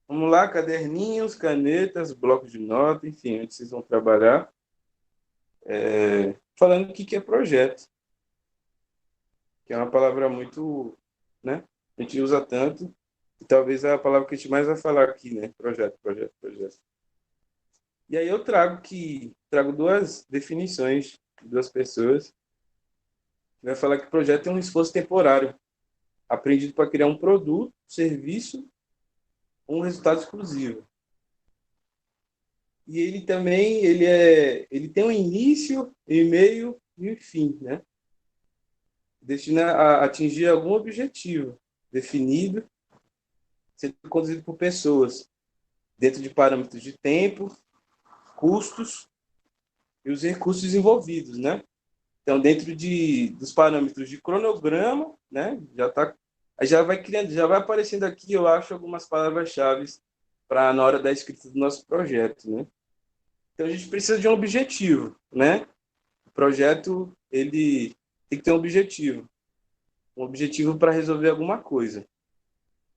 Vamos lá, caderninhos, canetas, blocos de nota, enfim, onde vocês vão trabalhar. Falando o que é projeto, que é uma palavra muito, né? A gente usa tanto, e talvez é a palavra que a gente mais vai falar aqui, né? Projeto, projeto, projeto. E aí eu trago duas definições de duas pessoas. Vai falar que projeto é um esforço temporário, aprendido para criar um produto, serviço, um resultado exclusivo. E ele também ele tem um início, um meio e um fim, né? Destina a atingir algum objetivo definido, sendo conduzido por pessoas, dentro de parâmetros de tempo, custos e os recursos envolvidos, né? Então, dentro dos parâmetros de cronograma, né? Já vai criando, já vai aparecendo aqui, eu acho, algumas palavras-chave para na hora da escrita do nosso projeto, né? Então, a gente precisa de um objetivo, né? O projeto, ele tem que ter um objetivo para resolver alguma coisa.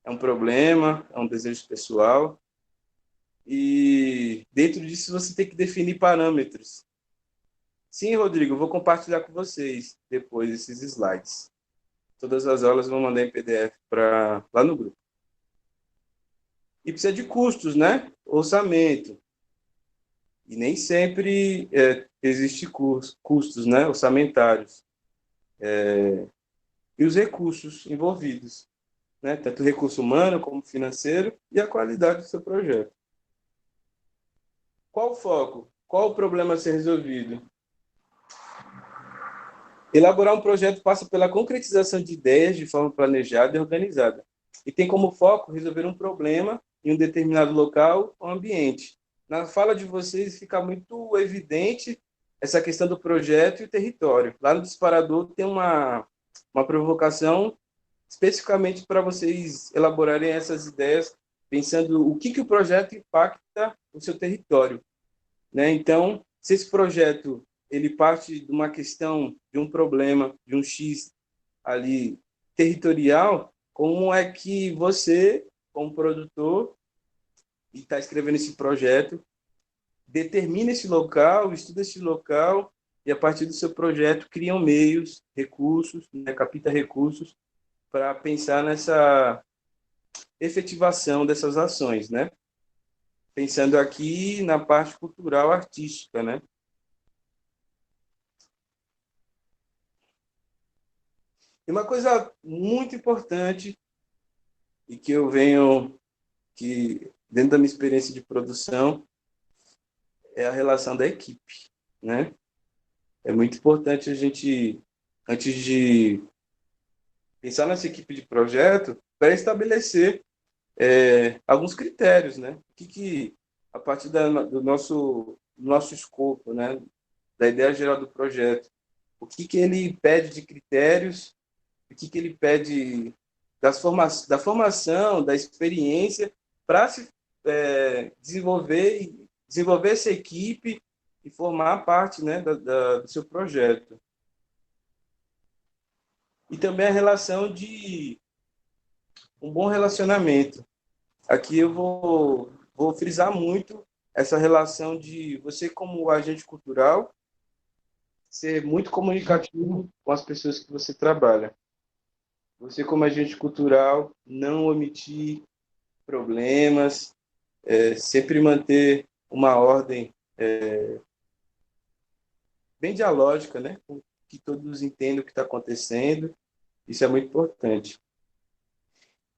É um problema, é um desejo pessoal, e dentro disso você tem que definir parâmetros. Sim, Rodrigo, eu vou compartilhar com vocês depois esses slides. Todas as aulas eu vou mandar em PDF lá no grupo. E precisa de custos, né? Orçamento. E nem sempre existe custos, né? Orçamentários. E os recursos envolvidos, né? Tanto o recurso humano como financeiro e a qualidade do seu projeto. Qual o foco? Qual o problema a ser resolvido? Elaborar um projeto passa pela concretização de ideias de forma planejada e organizada. E tem como foco resolver um problema em um determinado local ou ambiente. Na fala de vocês fica muito evidente essa questão do projeto e o território. Lá no disparador tem uma provocação especificamente para vocês elaborarem essas ideias, pensando o que o projeto impacta no seu território, né? Então, se esse projeto ele parte de uma questão, de um problema, de um X ali territorial, como é que você, como produtor, e está escrevendo esse projeto, determina esse local, estuda esse local e a partir do seu projeto criam meios, recursos, né, capta recursos para pensar nessa efetivação dessas ações, né? Pensando aqui na parte cultural artística, né? E uma coisa muito importante e que eu venho que dentro da minha experiência de produção é a relação da equipe, né? É muito importante a gente antes de pensar nessa equipe de projeto para estabelecer alguns critérios, né? A partir do nosso escopo, né? Da ideia geral do projeto, o que ele pede de critérios, o que ele pede da formação, da experiência, para se desenvolver essa equipe e formar parte, né, do seu projeto. E também a relação de um bom relacionamento. Aqui vou frisar muito essa relação de você, como agente cultural, ser muito comunicativo com as pessoas que você trabalha. Você, como agente cultural, não omitir problemas, sempre manter uma ordem bem dialógica, né? Que todos entendam o que está acontecendo. Isso é muito importante.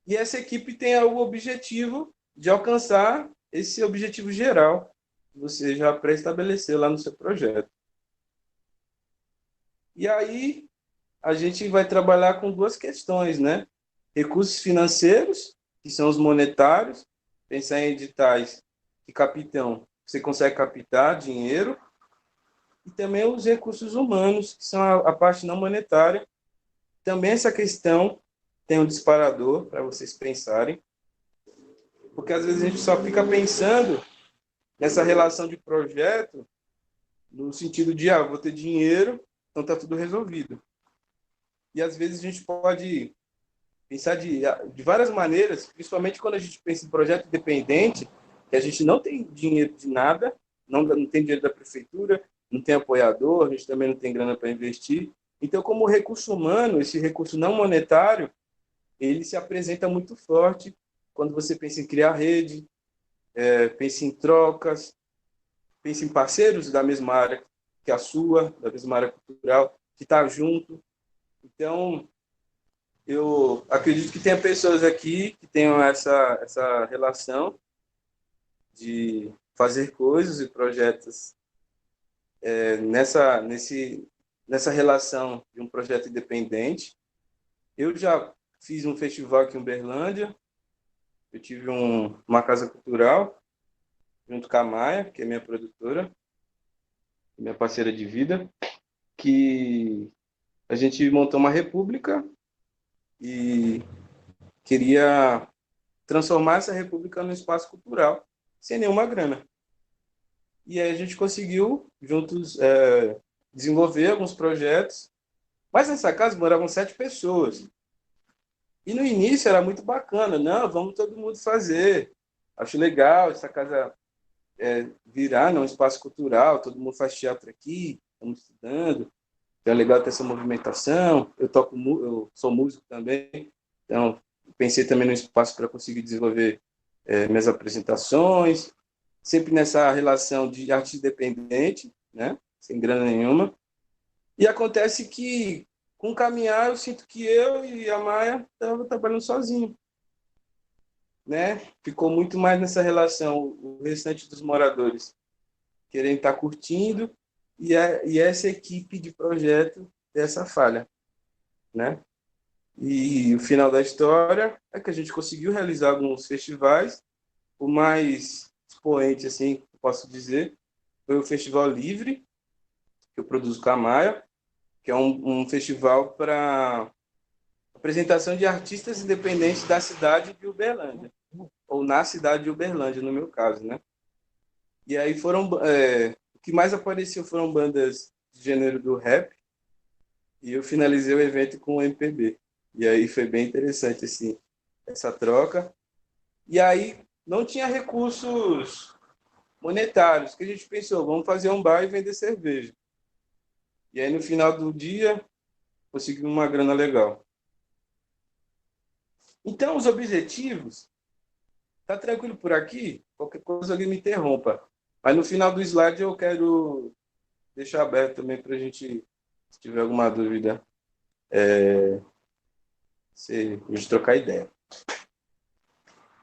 E essa equipe tem o objetivo de alcançar esse objetivo geral que você já pré-estabeleceu lá no seu projeto. E aí a gente vai trabalhar com duas questões, né? Recursos financeiros, que são os monetários, pensar em editais que captam, você consegue captar dinheiro, e também os recursos humanos, que são a parte não monetária. Também essa questão tem um disparador para vocês pensarem, porque às vezes a gente só fica pensando nessa relação de projeto no sentido de, vou ter dinheiro, então está tudo resolvido. E às vezes a gente pode pensar de várias maneiras, principalmente quando a gente pensa em projeto independente, que a gente não tem dinheiro de nada, não tem dinheiro da prefeitura, não tem apoiador, a gente também não tem grana para investir. Então, como recurso humano, esse recurso não monetário, ele se apresenta muito forte quando você pensa em criar rede, pensa em trocas, pensa em parceiros da mesma área que a sua, da mesma área cultural, que está junto. Então, eu acredito que tenha pessoas aqui que tenham essa relação de fazer coisas e projetos nessa relação de um projeto independente. Eu já fiz um festival aqui em Uberlândia, eu tive uma casa cultural, junto com a Maia, que é minha produtora, minha parceira de vida, que a gente montou uma república e queria transformar essa república num espaço cultural, sem nenhuma grana. E aí a gente conseguiu, juntos, desenvolver alguns projetos, mas nessa casa moravam 7 pessoas. E no início era muito bacana, não, vamos todo mundo fazer. Acho legal essa casa virar, né, um espaço cultural, todo mundo faz teatro aqui, estamos estudando, então é legal ter essa movimentação. Eu sou músico também, então pensei também no espaço para conseguir desenvolver minhas apresentações, sempre nessa relação de arte independente, né, sem grana nenhuma. E acontece que, com o caminhar, eu sinto que eu e a Maia estamos trabalhando sozinhos, né? Ficou muito mais nessa relação, o restante dos moradores querendo estar curtindo e essa equipe de projeto dessa falha, né? E o final da história é que a gente conseguiu realizar alguns festivais. O mais expoente, assim, que eu posso dizer, foi o Festival Livre, que eu produzo com a Maia, que é um festival para apresentação de artistas independentes da cidade de Uberlândia, ou na cidade de Uberlândia, no meu caso, né? E aí o que mais apareceu foram bandas de gênero do rap, e eu finalizei o evento com o MPB. E aí foi bem interessante, assim, essa troca. E aí não tinha recursos monetários, que a gente pensou, vamos fazer um bar e vender cerveja. E aí no final do dia, conseguimos uma grana legal. Então, os objetivos, tá tranquilo por aqui? Qualquer coisa alguém me interrompa. Mas no final do slide eu quero deixar aberto também para a gente, se tiver alguma dúvida, a gente trocar ideia.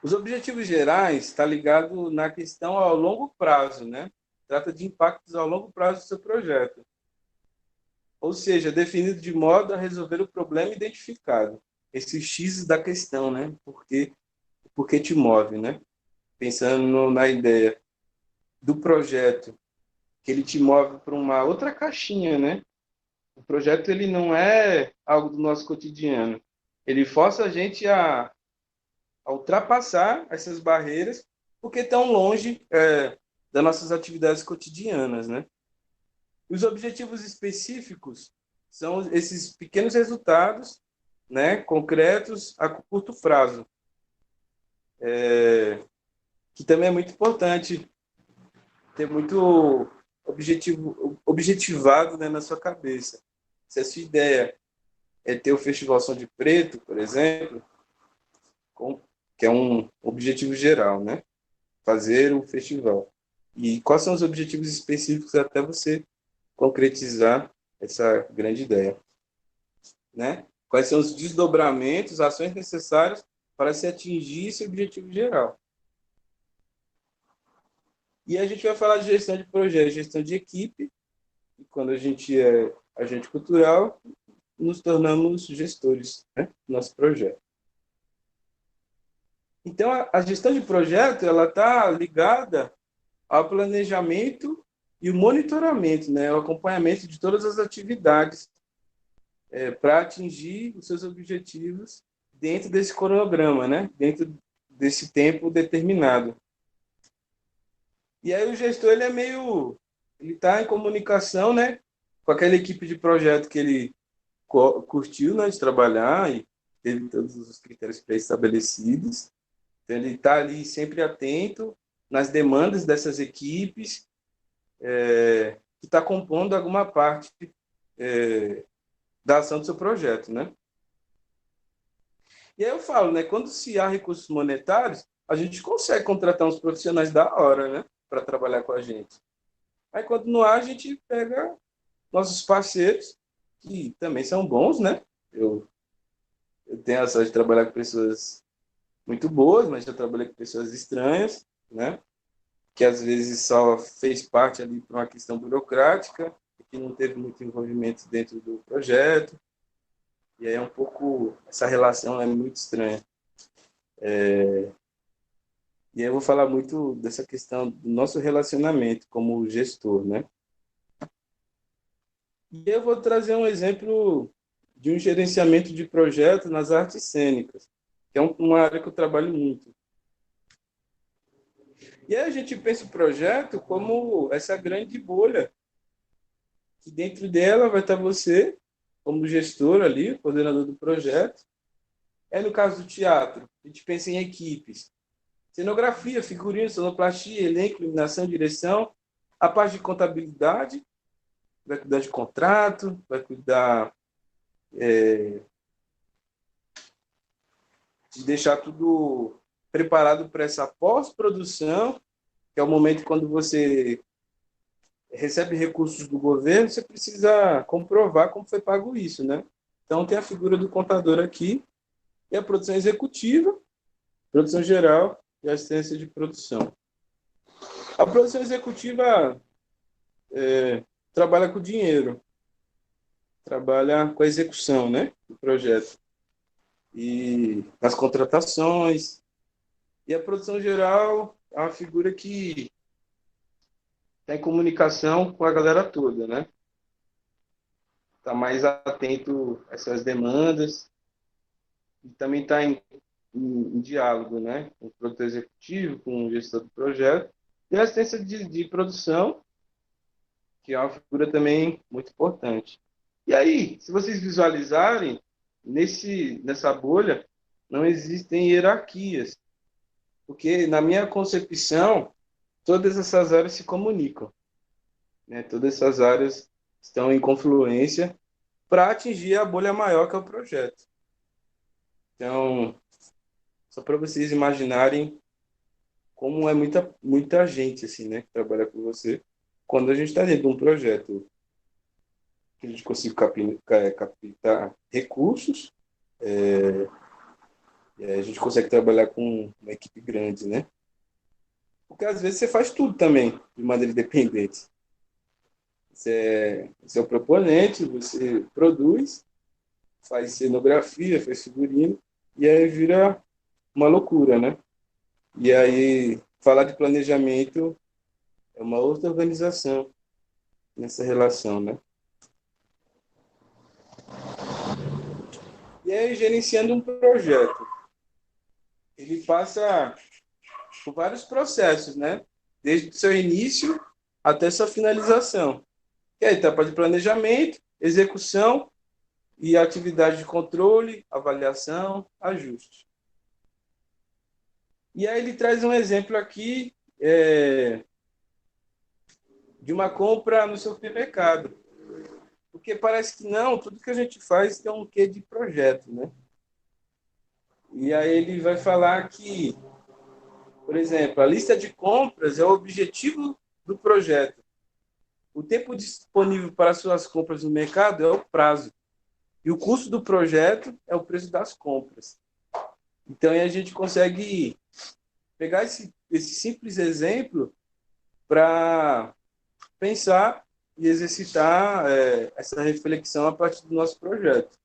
Os objetivos gerais está ligado na questão ao longo prazo, né? Trata de impactos ao longo prazo do seu projeto. Ou seja, definido de modo a resolver o problema identificado. Esse X da questão, né? Por que te move, né? Pensando na ideia do projeto, que ele te move para uma outra caixinha, né? O projeto ele não é algo do nosso cotidiano. Ele força a gente a ultrapassar essas barreiras, porque estão longe das nossas atividades cotidianas, né? Os objetivos específicos são esses pequenos resultados, né, concretos a curto prazo, que também é muito importante ter muito objetivado, né, na sua cabeça. Se a sua ideia é ter o Festival Som de Preto, por exemplo, que é um objetivo geral, né? Fazer o festival. E quais são os objetivos específicos até você concretizar essa grande ideia, né? Quais são os desdobramentos, ações necessárias para se atingir esse objetivo geral. E a gente vai falar de gestão de projeto, gestão de equipe, e quando a gente é agente cultural, nos tornamos gestores, né, do nosso projeto. Então, a gestão de projeto ela está ligada ao planejamento e o monitoramento, né, o acompanhamento de todas as atividades para atingir os seus objetivos dentro desse cronograma, né, dentro desse tempo determinado. E aí o gestor ele está em comunicação, né, com aquela equipe de projeto que ele curtiu, né, de trabalhar e teve todos os critérios pré-estabelecidos. Então, ele está ali sempre atento nas demandas dessas equipes, que está compondo alguma parte da ação do seu projeto, né? E aí eu falo, né? Quando se há recursos monetários, a gente consegue contratar uns profissionais da hora, né? Para trabalhar com a gente. Aí quando não há, a gente pega nossos parceiros, que também são bons, né? Eu tenho a sorte de trabalhar com pessoas muito boas, mas já trabalhei com pessoas estranhas, né? Que às vezes só fez parte ali por uma questão burocrática, que não teve muito envolvimento dentro do projeto. E aí é um pouco, essa relação é muito estranha. E aí eu vou falar muito dessa questão do nosso relacionamento como gestor, né? E eu vou trazer um exemplo de um gerenciamento de projeto nas artes cênicas, que é uma área que eu trabalho muito. E aí a gente pensa o projeto como essa grande bolha, que dentro dela vai estar você, como gestor ali, coordenador do projeto. É no caso do teatro, a gente pensa em equipes. Cenografia, figurino, sonoplastia, elenco, iluminação, direção. A parte de contabilidade, vai cuidar de contrato, vai cuidar de deixar tudo preparado para essa pós-produção, que é o momento quando você recebe recursos do governo, você precisa comprovar como foi pago isso, né? Então, tem a figura do contador aqui, e a produção executiva, produção geral e assistência de produção. A produção executiva trabalha com dinheiro, trabalha com a execução, né, do projeto. E as contratações. E a produção geral é uma figura que está em comunicação com a galera toda, né? Está mais atento a essas demandas e também está em diálogo, né? Com o produtor executivo, com o gestor do projeto. E a assistência de produção, que é uma figura também muito importante. E aí, se vocês visualizarem, nessa bolha não existem hierarquias, porque na minha concepção, todas essas áreas se comunicam, né? Todas essas áreas estão em confluência para atingir a bolha maior que é o projeto. Então, só para vocês imaginarem como é muita gente assim, né, que trabalha com você quando a gente está dentro de um projeto que a gente consiga captar recursos, e aí a gente consegue trabalhar com uma equipe grande, né? Porque às vezes você faz tudo também de maneira independente. Você é o proponente, você produz, faz cenografia, faz figurino, e aí vira uma loucura, né? E aí falar de planejamento é uma outra organização nessa relação, né? E aí, gerenciando um projeto, ele passa por vários processos, né? Desde o seu início até sua finalização. Que é a etapa de planejamento, execução e atividade de controle, avaliação, ajuste. E aí ele traz um exemplo aqui de uma compra no supermercado. Porque parece que não, tudo que a gente faz tem um quê de projeto, né? E aí ele vai falar que, por exemplo, a lista de compras é o objetivo do projeto. O tempo disponível para suas compras no mercado é o prazo. E o custo do projeto é o preço das compras. Então, aí a gente consegue pegar esse simples exemplo para pensar e exercitar essa reflexão a partir do nosso projeto.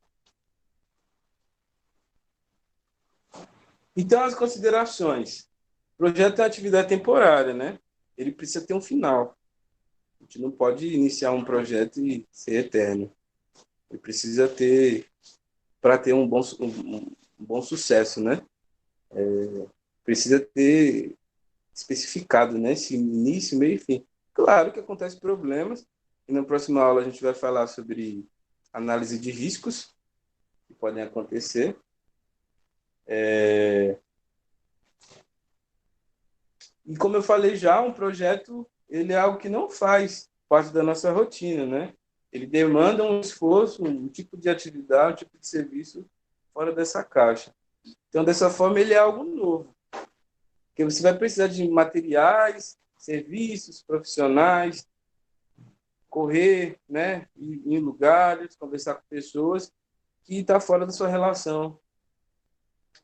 Então, as considerações. O projeto é uma atividade temporária, né? Ele precisa ter um final. A gente não pode iniciar um projeto e ser eterno. Ele precisa ter, para ter um bom sucesso, né? Precisa ter especificado, né? Esse início, meio e fim. Claro que acontecem problemas, e na próxima aula a gente vai falar sobre análise de riscos que podem acontecer, E como eu falei já, um projeto ele é algo que não faz parte da nossa rotina, né? Ele demanda um esforço, um tipo de atividade, um tipo de serviço fora dessa caixa. Então, dessa forma, ele é algo novo, porque você vai precisar de materiais, serviços, profissionais, correr, né, ir em lugares, conversar com pessoas que está fora da sua relação,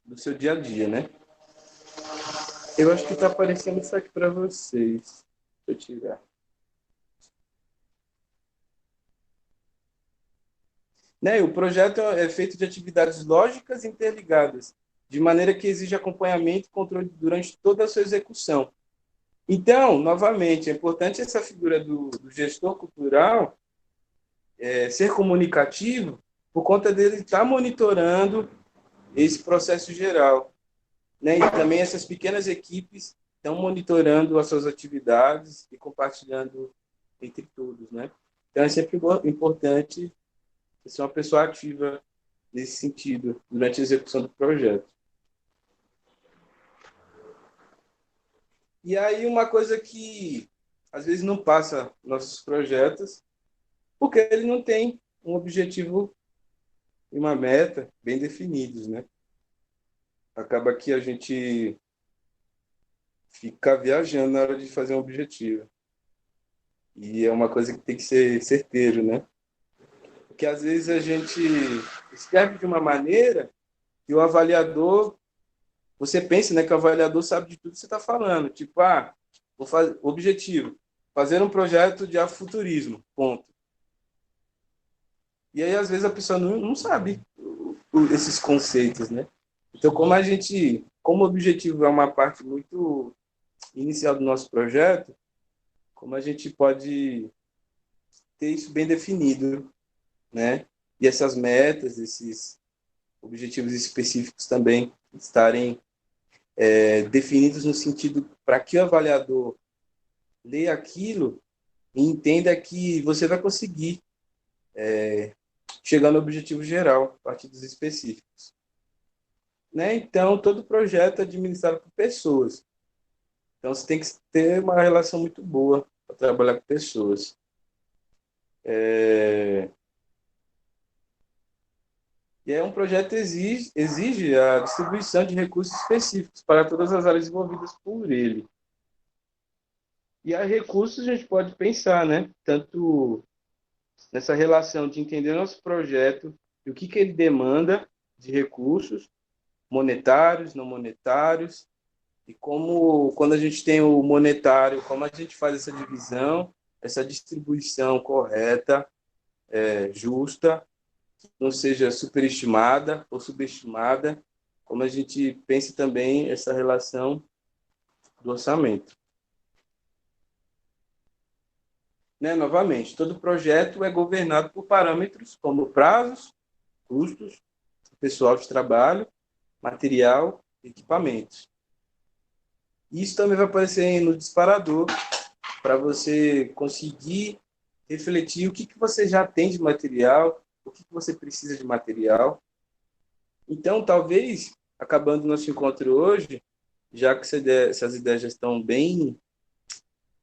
do seu dia a dia, né? Eu acho que está aparecendo isso aqui para vocês. Deixa eu tirar. Né? O projeto é feito de atividades lógicas interligadas, de maneira que exige acompanhamento e controle durante toda a sua execução. Então, novamente, é importante essa figura do gestor cultural ser comunicativo por conta dele estar monitorando esse processo geral. Né? E também essas pequenas equipes estão monitorando as suas atividades e compartilhando entre todos. Né? Então, é sempre importante ser uma pessoa ativa nesse sentido, durante a execução do projeto. E aí, uma coisa que às vezes não passa nossos projetos, porque ele não tem um objetivo e uma meta bem definidos, né? Acaba que a gente fica viajando na hora de fazer um objetivo. E é uma coisa que tem que ser certeiro, né? Porque às vezes a gente escreve de uma maneira e o avaliador, você pensa, né, que o avaliador sabe de tudo que você está falando. Tipo, vou fazer, objetivo, fazer um projeto de afuturismo, ponto. E aí, às vezes, a pessoa não sabe esses conceitos, né? Então, como o objetivo é uma parte muito inicial do nosso projeto, como a gente pode ter isso bem definido, né? E essas metas, esses objetivos específicos também estarem definidos no sentido para que o avaliador leia aquilo e entenda que você vai conseguir chegar no objetivo geral, a partir dos específicos. Né? Então, todo projeto é administrado por pessoas. Então, você tem que ter uma relação muito boa para trabalhar com pessoas. E aí, um projeto exige a distribuição de recursos específicos para todas as áreas envolvidas por ele. E a recursos a gente pode pensar, né? Tanto nessa relação de entender nosso projeto e o que ele demanda de recursos, monetários, não monetários, e como, quando a gente tem o monetário, como a gente faz essa divisão, essa distribuição correta, justa, não seja superestimada ou subestimada, como a gente pensa também essa relação do orçamento. Né? Novamente, todo projeto é governado por parâmetros como prazos, custos, pessoal de trabalho, material, equipamentos. Isso também vai aparecer no disparador para você conseguir refletir o que você já tem de material, o que você precisa de material. Então, talvez, acabando o nosso encontro hoje, já que essas ideias já estão bem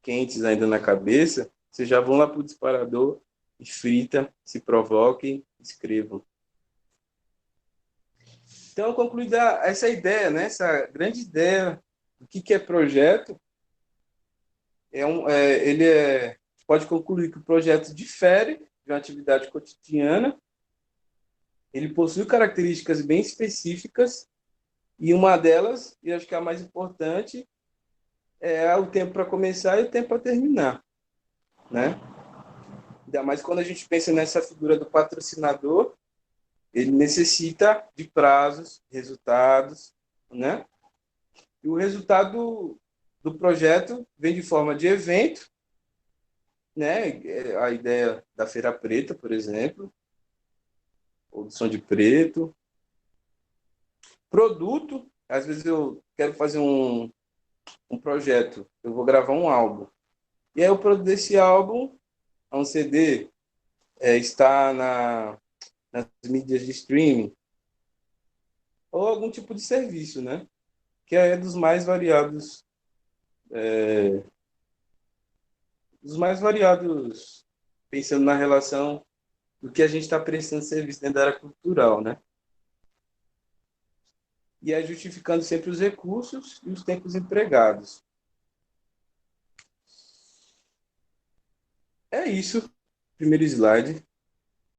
quentes ainda na cabeça, vocês já vão lá para o disparador e frita, se provoquem, escrevam. Então, concluída essa ideia, né? Essa grande ideia do que é projeto, pode concluir que o projeto difere de uma atividade cotidiana, ele possui características bem específicas, e uma delas, e acho que a mais importante, é o tempo para começar e o tempo para terminar, né? Ainda mais quando a gente pensa nessa figura do patrocinador, ele necessita de prazos, resultados, né? E o resultado do projeto vem de forma de evento, né? A ideia da Feira Preta, por exemplo, ou do Som de Preto. Produto, às vezes eu quero fazer um projeto, eu vou gravar um álbum. E aí o produto desse álbum é um CD, está nas mídias de streaming, ou algum tipo de serviço, né? Que é dos mais variados, pensando na relação do que a gente está prestando serviço dentro da área cultural, né? E é justificando sempre os recursos e os tempos empregados. É isso. Primeiro slide.